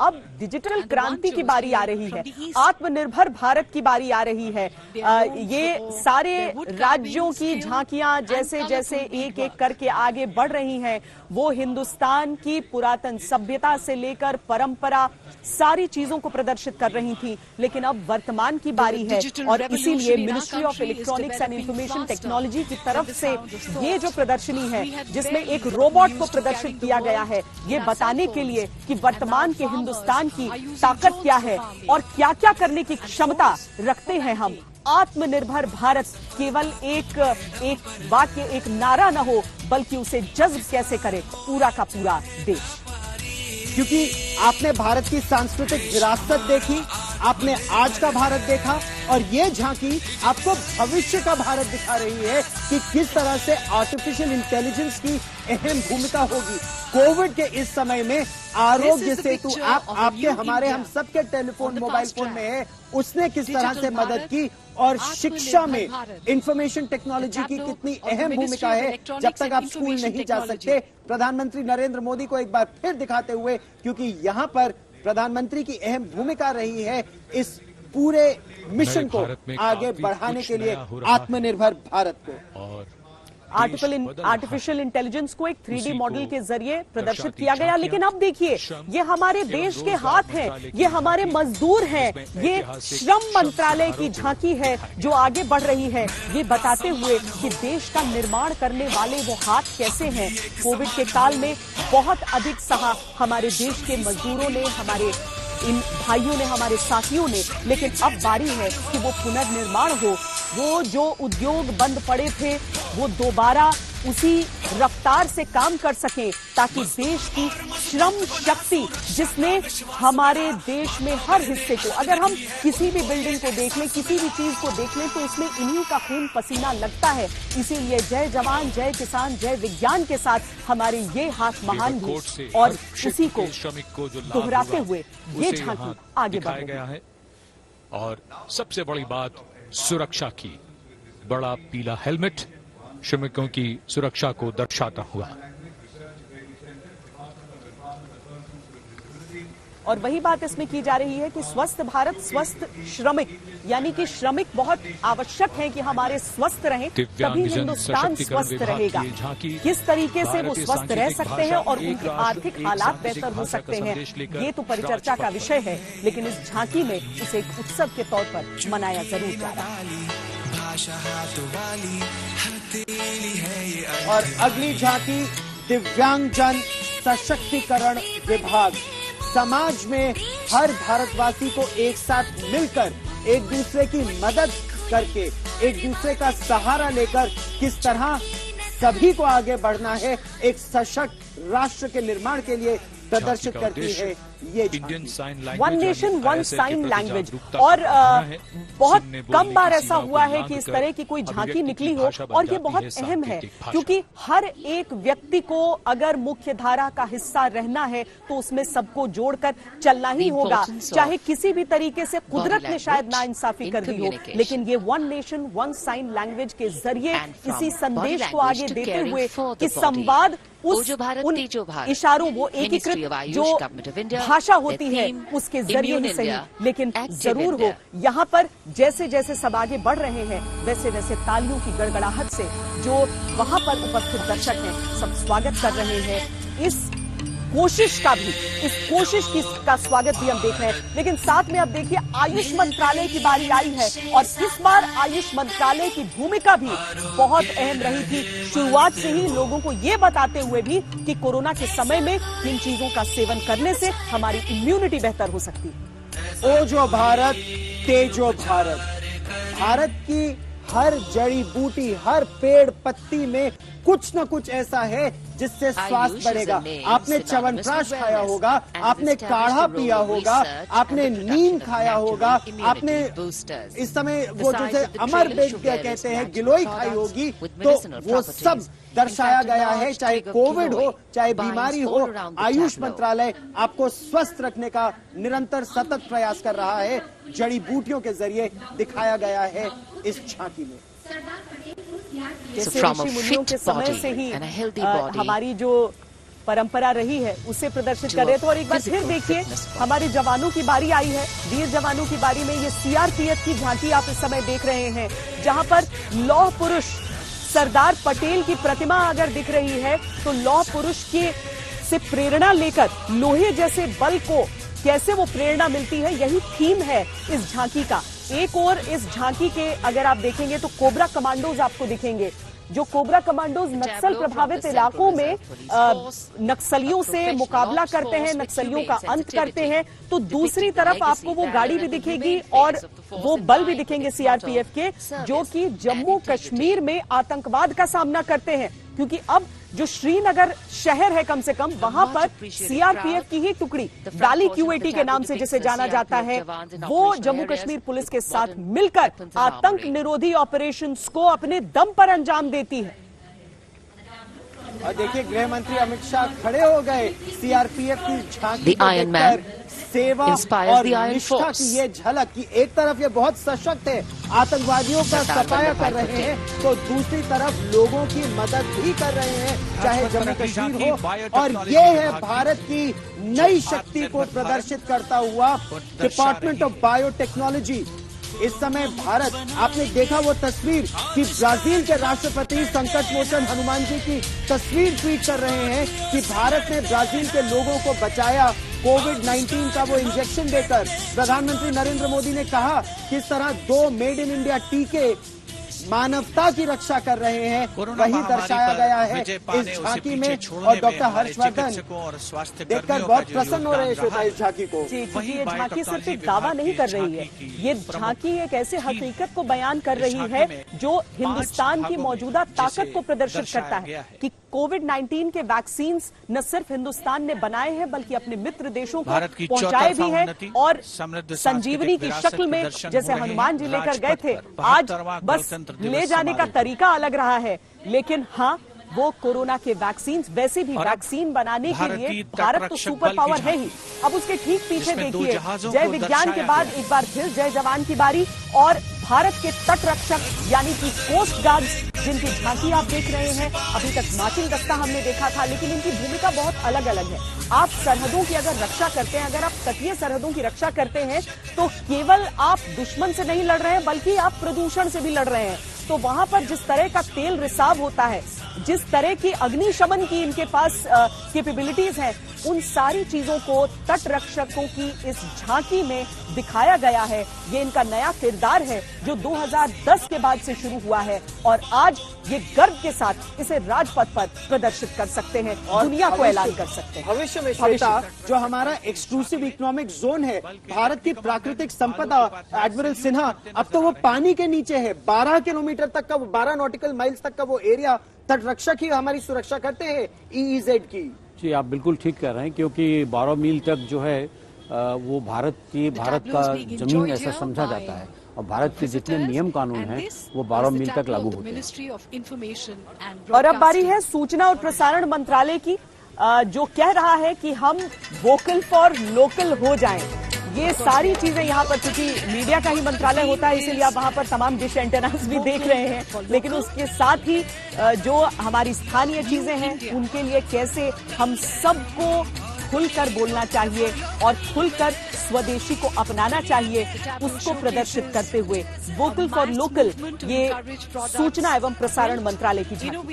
अब डिजिटल क्रांति की बारी आ रही है, आत्मनिर्भर भारत की बारी आ रही है। ये सारे राज्यों की झांकियां जैसे जैसे एक एक करके आगे बढ़ रही हैं, वो हिंदुस्तान की पुरातन सभ्यता से लेकर परंपरा सारी चीजों को प्रदर्शित कर रही थी। लेकिन अब वर्तमान की बारी है और इसीलिए ministry of electronics and information technology की तरफ से ये जो प्रदर्शनी है, जिसमें एक रोबोट को प्रदर्शित किया गया है, ये बताने के लिए कि वर्तमान के हिंदुस्तान की ताकत क्या है और क्या क्या करने की क्षमता रखते हैं हम। आत्मनिर्भर भारत केवल एक वाक्य, एक नारा न हो, बल्कि उसे जज्ब कैसे करे पूरा का पूरा देश। क्योंकि आपने भारत की सांस्कृतिक विरासत देखी, आपने आज का भारत देखा, और ये झांकी आपको भविष्य का भारत दिखा रही है कि किस तरह से आर्टिफिशियल इंटेलिजेंस की अहम भूमिका होगी। कोविड के इस समय में आरोग्य सेतु ऐप आपके, हमारे, हम सबके टेलीफोन, मोबाइल फोन में है, उसने किस तरह से मदद की, और शिक्षा में इंफॉर्मेशन टेक्नोलॉजी की कितनी अहम भूमिका है। जब तक आप स्कूल नहीं जा सकते, प्रधानमंत्री नरेंद्र मोदी को एक बार फिर दिखाते हुए, क्योंकि यहाँ पर प्रधानमंत्री की अहम भूमिका रही है इस पूरे मिशन को आगे बढ़ाने के लिए, आत्मनिर्भर भारत को। और आर्टिफिशियल इंटेलिजेंस को एक 3D मॉडल के जरिए प्रदर्शित किया गया। लेकिन अब देखिए, ये हमारे देश के हाथ हैं, ये हमारे मजदूर हैं, ये श्रम मंत्रालय की झांकी है जो आगे बढ़ रही है, ये बताते हुए कि देश का निर्माण करने वाले वो हाथ कैसे हैं। कोविड के काल में बहुत अधिक सहा हमारे देश के मजदूरों ने, हमारे इन भाइयों ने, हमारे साथियों ने। लेकिन अब बारी है कि वो पुनर्निर्माण हो, वो जो उद्योग बंद पड़े थे वो दोबारा उसी रफ्तार से काम कर सकें, ताकि देश की श्रम शक्ति, जिसने हमारे देश में हर हिस्से को, अगर हम किसी भी बिल्डिंग को देख लें, किसी भी चीज को देख लें, तो उसमें इन्हीं का खून पसीना लगता है। इसीलिए जय जवान, जय किसान, जय विज्ञान के साथ हमारे ये हाथ महान भी, और उसी को दोहराते हुए ये झांकी आगे बढ़ गया है। और सबसे बड़ी बात सुरक्षा की, बड़ा पीला हेलमेट श्रमिकों की सुरक्षा को दर्शाता हुआ। और वही बात इसमें की जा रही है कि स्वस्थ भारत, स्वस्थ श्रमिक, यानी कि श्रमिक बहुत आवश्यक है कि हमारे स्वस्थ रहें, तभी हिंदुस्तान स्वस्थ रहेगा। किस तरीके से वो स्वस्थ रह सकते हैं और उनके आर्थिक हालात बेहतर हो सकते हैं, ये तो परिचर्चा का विषय है। लेकिन इस झांकी में इसे एक उत्सव के तौर पर मनाया जरूर जा रहा है। और अगली झांकी, दिव्यांगजन सशक्तिकरण विभाग। समाज में हर भारतवासी को एक साथ मिलकर, एक दूसरे की मदद करके, एक दूसरे का सहारा लेकर किस तरह सभी को आगे बढ़ना है, एक सशक्त राष्ट्र के निर्माण के लिए प्रदर्शित करती है ये one nation one sine language. और बहुत कम बार ऐसा हुआ है कि इस तरह की कोई झांकी निकली हो, और ये बहुत अहम है, क्योंकि हर एक व्यक्ति को अगर मुख्य धारा का हिस्सा रहना है तो उसमें सबको जोड़कर चलना ही होगा। चाहे किसी भी तरीके से कुदरत ने शायद नाइंसाफी कर दी हो, लेकिन ये one nation one sine language के जरिए इसी संदेश को आगे देते हुए कि संवाद उन इशारों, वो एकीकृत जो भाषा होती है उसके जरिए ही सही, लेकिन जरूर हो। यहाँ पर जैसे जैसे सब आगे बढ़ रहे हैं, वैसे वैसे तालियों की गड़गड़ाहट से जो वहां पर उपस्थित दर्शक हैं, सब स्वागत कर रहे हैं। इस कोशिश का भी, इस कोशिश का स्वागत भी हम देख रहे हैं। लेकिन साथ में अब देखिए, आयुष मंत्रालय की बारी आई है, और इस बार आयुष मंत्रालय की भूमिका भी बहुत अहम रही थी, शुरुआत से ही लोगों को ये बताते हुए भी कि कोरोना के समय में किन चीजों का सेवन करने से हमारी इम्यूनिटी बेहतर हो सकती है। ओजो भारत, तेजो भारत। भारत की हर जड़ी बूटी, हर पेड़ पत्ती में कुछ न कुछ ऐसा है जिससे स्वास्थ्य बढ़ेगा। आपने च्यवनप्राश खाया होगा, आपने काढ़ा पिया होगा, आपने नीम खाया होगा, आपने इस समय वो जैसे अमर बेग कहते हैं गिलोय खाई होगी। तो वो सब दर्शाया गया है, चाहे कोविड हो, चाहे बीमारी हो, आयुष मंत्रालय आपको स्वस्थ रखने का निरंतर सतत प्रयास कर रहा है। जड़ी बूटियों के जरिए दिखाया गया है इस झांकी में। जैसे ऋषि मुनियों के समय से ही हमारी जो परंपरा रही है उसे प्रदर्शित कर रहे थे। और एक बार फिर देखिए हमारे जवानों की बारी आई है, वीर जवानों की बारी में ये सीआरपीएफ की झांकी आप इस समय देख रहे हैं, जहां पर लौह पुरुष सरदार पटेल की प्रतिमा अगर दिख रही है तो लौह पुरुष के से प्रेरणा लेकर लोहे जैसे बल को कैसे वो प्रेरणा मिलती है, यही थीम है इस झांकी का। एक और इस झांकी के अगर आप देखेंगे तो कोबरा कमांडोज आपको दिखेंगे, जो कोबरा कमांडोज नक्सल प्रभावित इलाकों में नक्सलियों से मुकाबला करते हैं, नक्सलियों का अंत करते हैं। तो दूसरी तरफ आपको वो गाड़ी भी दिखेगी और वो बल भी दिखेंगे सीआरपीएफ के, जो कि जम्मू कश्मीर में आतंकवाद का सामना करते हैं। क्योंकि अब जो श्रीनगर शहर है कम से कम वहां पर सीआरपीएफ की ही टुकड़ी वैली क्यू80 के नाम से जिसे जाना जाता है, वो जम्मू कश्मीर पुलिस के साथ मिलकर आतंक निरोधी ऑपरेशंस को अपने दम पर अंजाम देती है। और देखिए गृह मंत्री अमित शाह खड़े हो गए सीआरपीएफ की झांकी को देखकर, सेवा और निष्ठा की ये झलक कि एक तरफ ये बहुत सशक्त है, आतंकवादियों का सफाया कर रहे हैं, तो दूसरी तरफ लोगों की मदद भी कर रहे हैं, चाहे जम्मू कश्मीर हो। और ये है भारत की नई शक्ति को प्रदर्शित करता हुआ डिपार्टमेंट ऑफ बायोटेक्नोलॉजी। इस समय भारत, आपने देखा वो तस्वीर कि ब्राजील के राष्ट्रपति संकट मोचन हनुमान जी की तस्वीर ट्वीट कर रहे हैं कि भारत ने ब्राजील के लोगों को बचाया कोविड-19 का वो इंजेक्शन देकर। प्रधानमंत्री नरेंद्र मोदी ने कहा किस तरह 2 मेड इन इंडिया टीके मानवता की रक्षा कर रहे हैं, वही दर्शाया गया है इस झांकी में। और डॉक्टर हर्षवर्धन देखकर बहुत प्रसन्न हो रहे हैं श्वेता इस झांकी को। जी, क्योंकि ये झांकी सिर्फ एक दावा नहीं कर रही है, ये झांकी एक ऐसे हकीकत को बयान कर रही है जो हिंदुस्तान की मौजूदा ताकत को प्रदर्शित करता है कि कोविड-19 के वैक्सीन न सिर्फ हिंदुस्तान ने बनाए हैं बल्कि अपने मित्र देशों को पहुंचाए भी हैं। और संजीवनी की शक्ल में जैसे हनुमान जी लेकर गए थे, आज बस ले जाने का तरीका अलग रहा है, लेकिन हाँ वो कोरोना के वैक्सीन, वैसे भी वैक्सीन बनाने के लिए भारत तो सुपर पावर है ही। अब उसके ठीक पीछे देखिए जय विज्ञान के बाद एक बार फिर जय जवान की बारी, और भारत के तट रक्षक यानी कि कोस्ट गार्ड्स जिनकी झांकी आप देख रहे हैं। अभी तक मार्चिंग दस्ता हमने देखा था, लेकिन इनकी भूमिका बहुत अलग अलग है। आप सरहदों की अगर रक्षा करते हैं, अगर आप तटीय सरहदों की रक्षा करते हैं, तो केवल आप दुश्मन से नहीं लड़ रहे हैं बल्कि आप प्रदूषण से भी लड़ रहे हैं। तो वहां पर जिस तरह का तेल रिसाव होता है, जिस तरह की अग्निशमन की इनके पास कैपेबिलिटीज हैं, उन सारी चीजों को तट रक्षकों की इस झांकी में दिखाया गया है। ये इनका नया किरदार है जो 2010 के बाद से शुरू हुआ है, और आज ये गर्व के साथ इसे राजपथ पर प्रदर्शित कर सकते हैं, दुनिया को ऐलान कर सकते हैं। भविष्य में श्वेता, जो हमारा एक्सक्लूसिव इकोनॉमिक जोन है, भारत की प्राकृतिक संपदा, एडमिरल सिन्हा, अब तो वो पानी के नीचे है। 12 किलोमीटर तक का, 12 नॉटिकल माइल्स तक का वो एरिया तट रक्षक ही हमारी सुरक्षा करते हैं EEZ की। जी, आप बिल्कुल ठीक कह रहे हैं, क्योंकि 12 मील तक जो है वो भारत का जमीन ऐसा समझा जाता है, और भारत के जितने नियम कानून हैं वो 12 मील तक लागू होते हैं। और अब बारी है सूचना और प्रसारण मंत्रालय की, जो कह रहा है कि हम वोकल फॉर लोकल हो जाएं। ये सारी चीजें यहाँ पर, चूंकि मीडिया का ही मंत्रालय होता है इसीलिए आप वहां पर तमाम डिश एंटेनास भी देख रहे हैं, लेकिन उसके साथ ही जो हमारी स्थानीय चीजें हैं उनके लिए कैसे हम सबको खुलकर बोलना चाहिए और खुलकर स्वदेशी को अपनाना चाहिए, उसको प्रदर्शित करते हुए वोकल फॉर लोकल ये सूचना एवं प्रसारण मंत्रालय की झांकी।